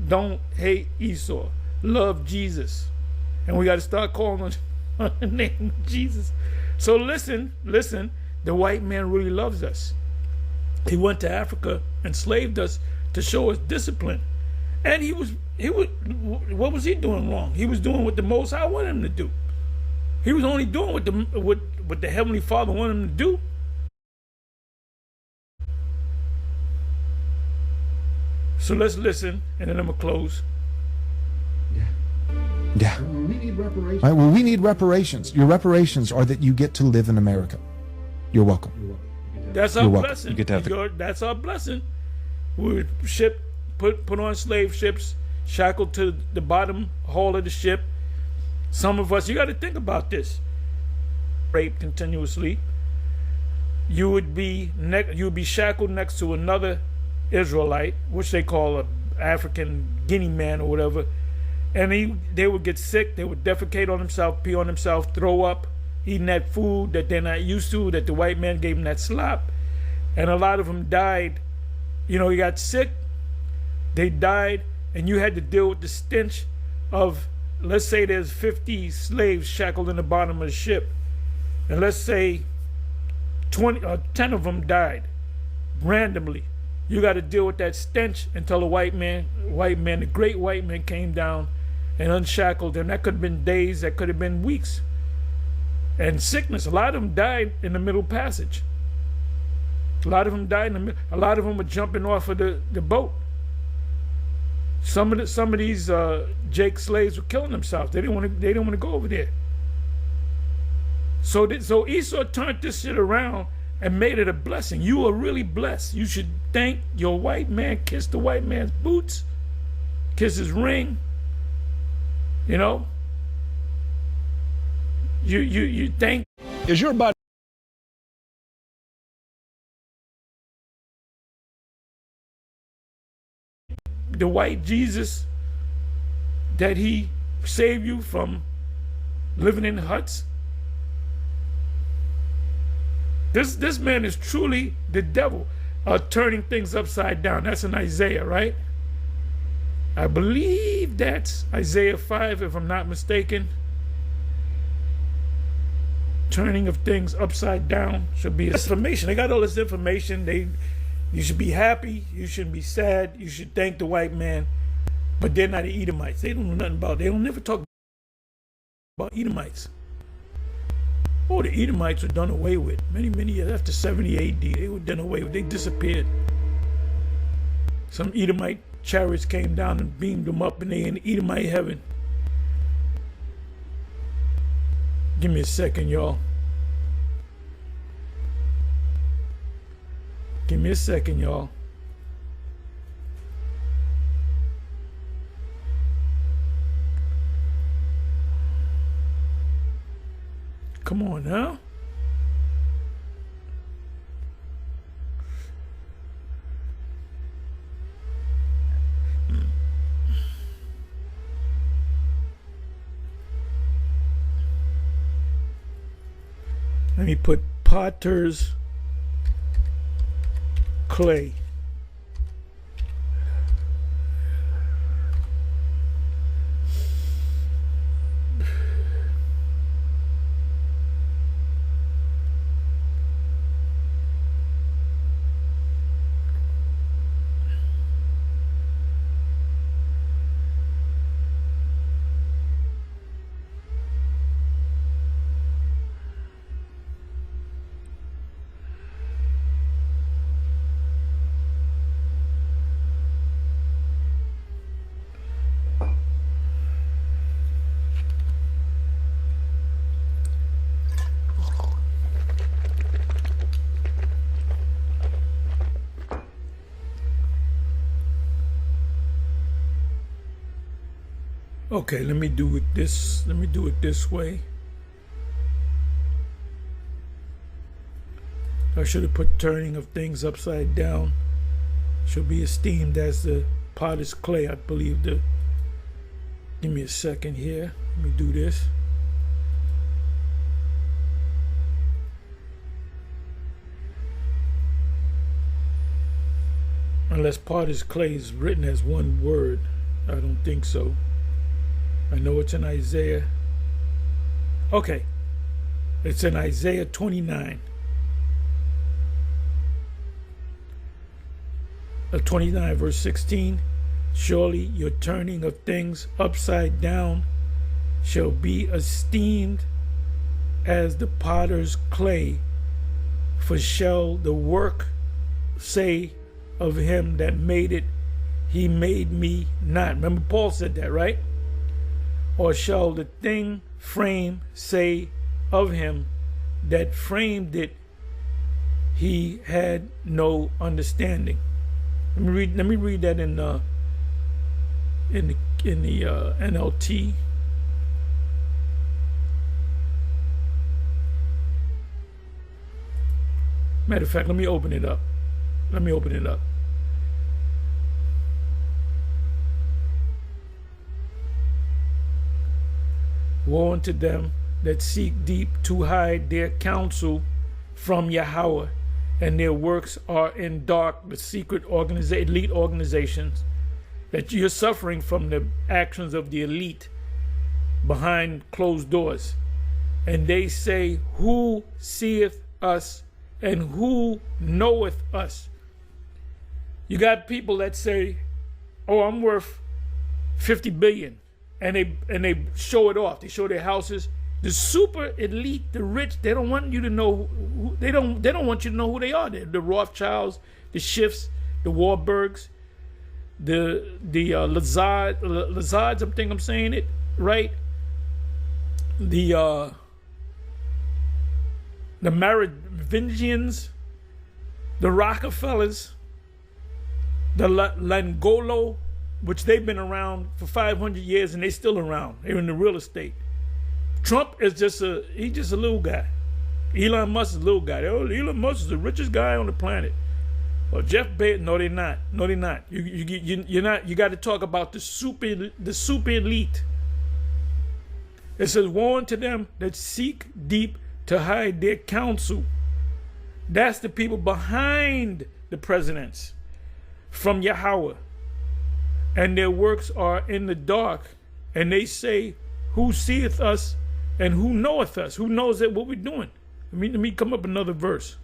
don't hate Esau. Love Jesus. And we got to start calling on the name of Jesus. So listen, the white man really loves us. He went to Africa, enslaved us to show us discipline. And what was he doing wrong? He was doing what the Most High wanted him to do. He was only doing what the Heavenly Father wanted him to do. So let's listen, and then I'm going to close. Yeah. We need reparations. Right, well, we need reparations. Your reparations are that you get to live in America. You're welcome. That's our You're welcome. blessing. You get to have That's our blessing. We were put on slave ships, shackled to the bottom hull of the ship. Some of us, you got to think about this. Raped continuously. You would be shackled next to another Israelite, which they call an African Guinea man or whatever, and they would get sick. They would defecate on themselves, pee on themselves, throw up, eating that food that they're not used to, that the white man gave them that slop, and a lot of them died. You know, he got sick, they died, and you had to deal with the stench of, let's say there's 50 slaves shackled in the bottom of the ship, and let's say 10 of them died randomly. You got to deal with that stench until the the great white man came down and unshackled them. That could have been days, that could have been weeks. And sickness, a lot of them died in the Middle Passage. A lot of them died a lot of them were jumping off of the boat. Some of these Jake slaves were killing themselves. They didn't want to go over there. So Esau turned this shit around and made it a blessing. You are really blessed. You should thank your white man. Kiss the white man's boots. Kiss his ring. You know. You thank. Is your body the white Jesus that he saved you from living in huts? This man is truly the devil, turning things upside down. That's in Isaiah, right? I believe that's Isaiah 5, if I'm not mistaken. Turning of things upside down should be information. They got all this information. You should be happy. You shouldn't be sad. You should thank the white man. But they're not the Edomites. They don't know nothing about it. They don't never talk about Edomites. Oh, the Edomites were done away with. Many years after 70 AD, they were done away with. They disappeared. Some Edomite chariots came down and beamed them up, and they in Edomite heaven. Give me a second, y'all. Give me a second, y'all. Come on now. Let me put potter's clay. Okay, let me do it this way. I should have put turning of things upside down. Should be esteemed as the potter's clay, I believe. Give me a second here. Let me do this. Unless potter's clay is written as one word. I don't think so. I know it's in Isaiah. Okay. It's in Isaiah 29. 29 verse 16. Surely your turning of things upside down shall be esteemed as the potter's clay, for shall the work say of him that made it, he made me not. Remember Paul said that, right? Or shall the thing frame say of him that framed it, he had no understanding. Let me read that in the NLT. Matter of fact, let me open it up. Woe unto them that seek deep to hide their counsel from Yahweh, and their works are in dark, the secret elite organizations, that you're suffering from the actions of the elite behind closed doors. And they say, who seeth us and who knoweth us? You got people that say, oh, I'm worth 50 billion. And they show it off. They show their houses. The super elite, the rich, they don't want you to know. They don't want you to know who they are. The Rothschilds, the Schiffs, the Warburgs, the Lazards. I think I'm saying it right. The Merovingians, the Rockefellers, the Langolo, which they've been around for 500 years and they still around. They're in the real estate. Trump is just a little guy. Elon Musk is a little guy. Oh, Elon Musk is the richest guy on the planet. Well, Jeff Bezos, no, they're not. No, they're not. You're not. You got to talk about the super elite. It says, woe unto them that seek deep to hide their counsel. That's the people behind the presidents from Yahweh. And their works are in the dark. And they say, who seeth us and who knoweth us? Who knows that what we're doing? Let me come up another verse.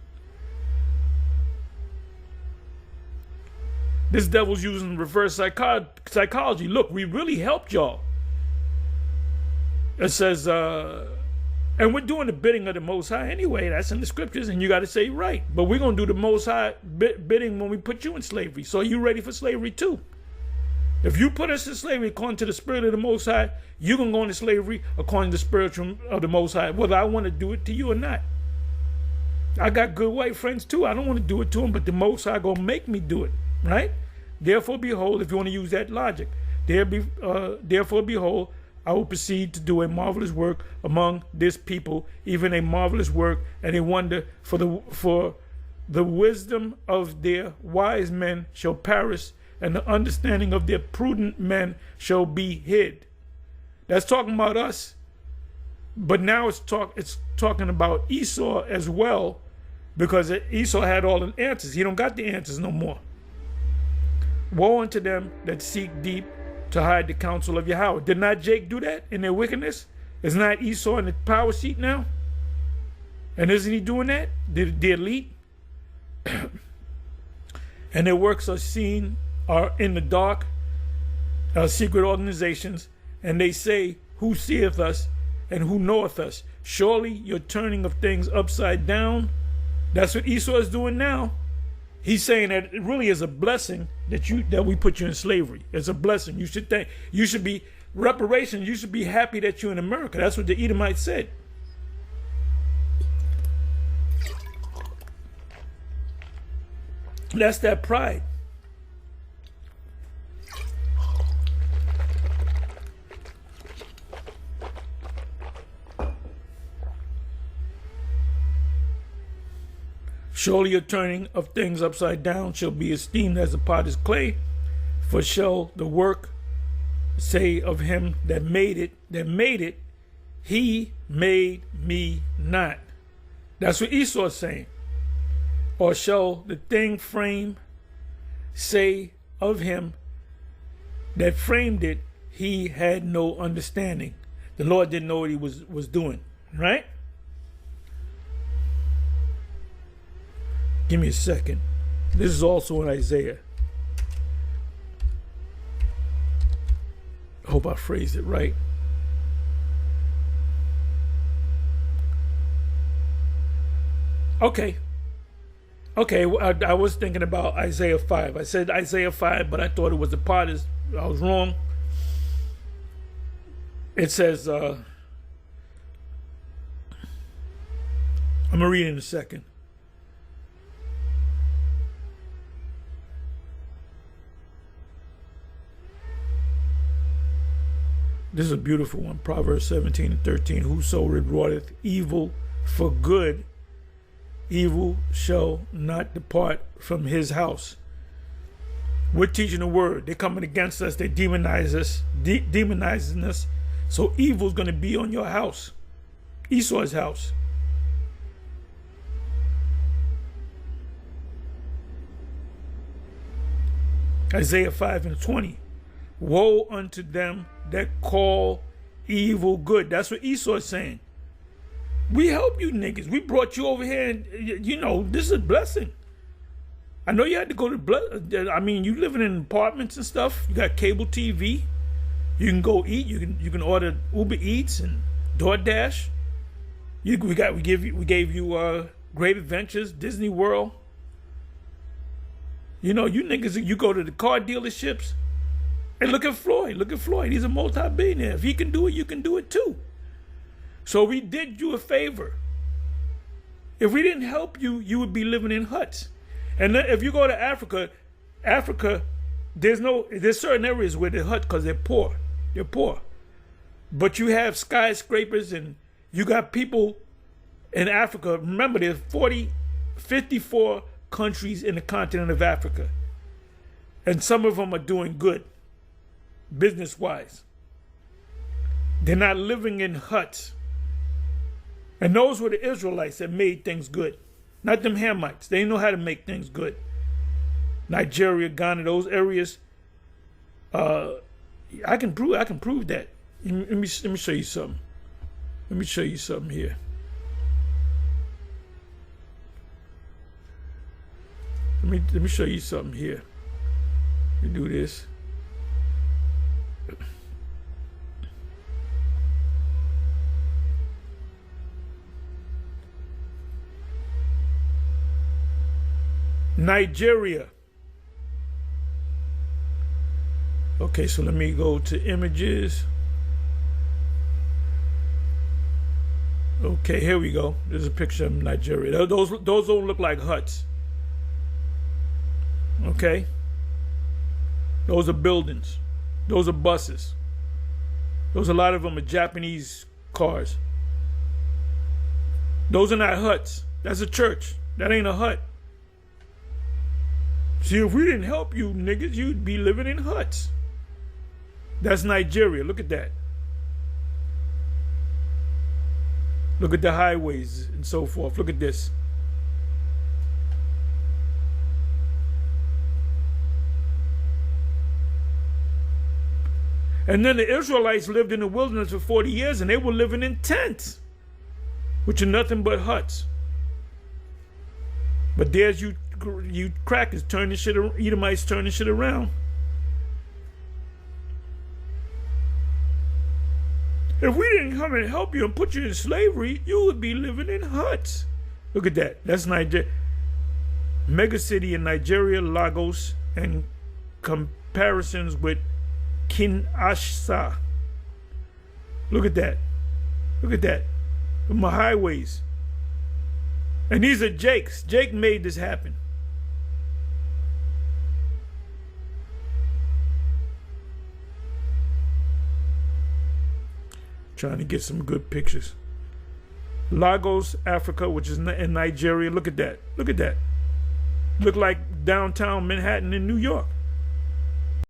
This devil's using reverse psychology. Look, we really helped y'all. It says, and we're doing the bidding of the Most High anyway. That's in the scriptures, and you got to say right. But we're going to do the Most High bidding when we put you in slavery. So are you ready for slavery too? If you put us in slavery according to the spirit of the Most High, you're going to go into slavery according to the spirit of the Most High, whether I want to do it to you or not. I got good white friends too. I don't want to do it to them, but the Most High going to make me do it, right? Therefore, behold, if you want to use that logic, therefore, behold, I will proceed to do a marvelous work among this people, even a marvelous work and a wonder, for the wisdom of their wise men shall perish, and the understanding of their prudent men shall be hid. That's talking about us, but now it's talking about Esau as well, because Esau had all the answers. He don't got the answers no more. Woe unto them that seek deep to hide the counsel of Yahweh. Did not Jake do that in their wickedness? Is not Esau in the power seat now? And isn't he doing that? The elite? And their works are in the dark, secret organizations, and they say, who seeth us and who knoweth us? Surely your turning of things upside down. That's what Esau is doing now. He's saying that it really is a blessing that we put you in slavery. It's a blessing. You should be reparations. You should be happy that you're in America. That's what the Edomites said. That's that pride. Surely your turning of things upside down shall be esteemed as the potter's clay, for shall the work say of him that made it, he made me not. That's what Esau is saying. Or shall the thing frame say of him that framed it, he had no understanding. The Lord didn't know what he was doing, right? Give me a second. This is also in Isaiah. I hope I phrased it right. Okay, I was thinking about Isaiah 5. I said Isaiah 5, but I thought it was a part. I was wrong. It says, I'm going to read it in a second. This is a beautiful one. Proverbs 17:13. Whoso rewardeth evil for good, evil shall not depart from his house. We're teaching the word. They're coming against us. They demonize us, demonizing us. So evil's going to be on your house, Esau's house. Isaiah 5:20. Woe unto them that call evil good. That's what Esau is saying. We help you niggas. We brought you over here, and you know this is a blessing. I know you had to go to you living in apartments and stuff. You got cable TV. You can go eat. You can order Uber Eats and DoorDash. We gave you Great Adventures, Disney World. You know, you niggas, you go to the car dealerships. And look at Floyd. Look at Floyd. He's a multi-billionaire. If he can do it, you can do it too. So we did you a favor. If we didn't help you, you would be living in huts. And then if you go to Africa, there's certain areas where they're huts because they're poor. They're poor. But you have skyscrapers and you got people in Africa. Remember, there's 54 countries in the continent of Africa. And some of them are doing good, business-wise. They're not living in huts. And those were the Israelites that made things good. Not them Hamites. They know how to make things good. Nigeria, Ghana, those areas. I can prove that. Let me show you something. Let me show you something here. Let me show you something here. Let me do this. Nigeria. Okay, so let me go to images. Okay, here we go. There's a picture of Nigeria. Those don't look like huts. Okay? Those are buildings. Those are buses. A lot of them are Japanese cars. Those are not huts. That's a church. That ain't a hut. See, if we didn't help you niggas, you'd be living in huts. That's Nigeria. Look at that. Look at the highways and so forth. Look at this. And then the Israelites lived in the wilderness for 40 years and they were living in tents, which are nothing but huts. But there's you crackers turning shit, Edomites turning shit around. If we didn't come and help you and put you in slavery, you would be living in huts. Look at that. That's Nigeria. Mega city in Nigeria, Lagos, and comparisons with Kinshasa. Look at that. Look at that. My highways. And these are Jake's. Jake made this happen. Trying to get some good pictures. Lagos, Africa, which is in Nigeria. Look at that. Look at that. Look like downtown Manhattan in New York.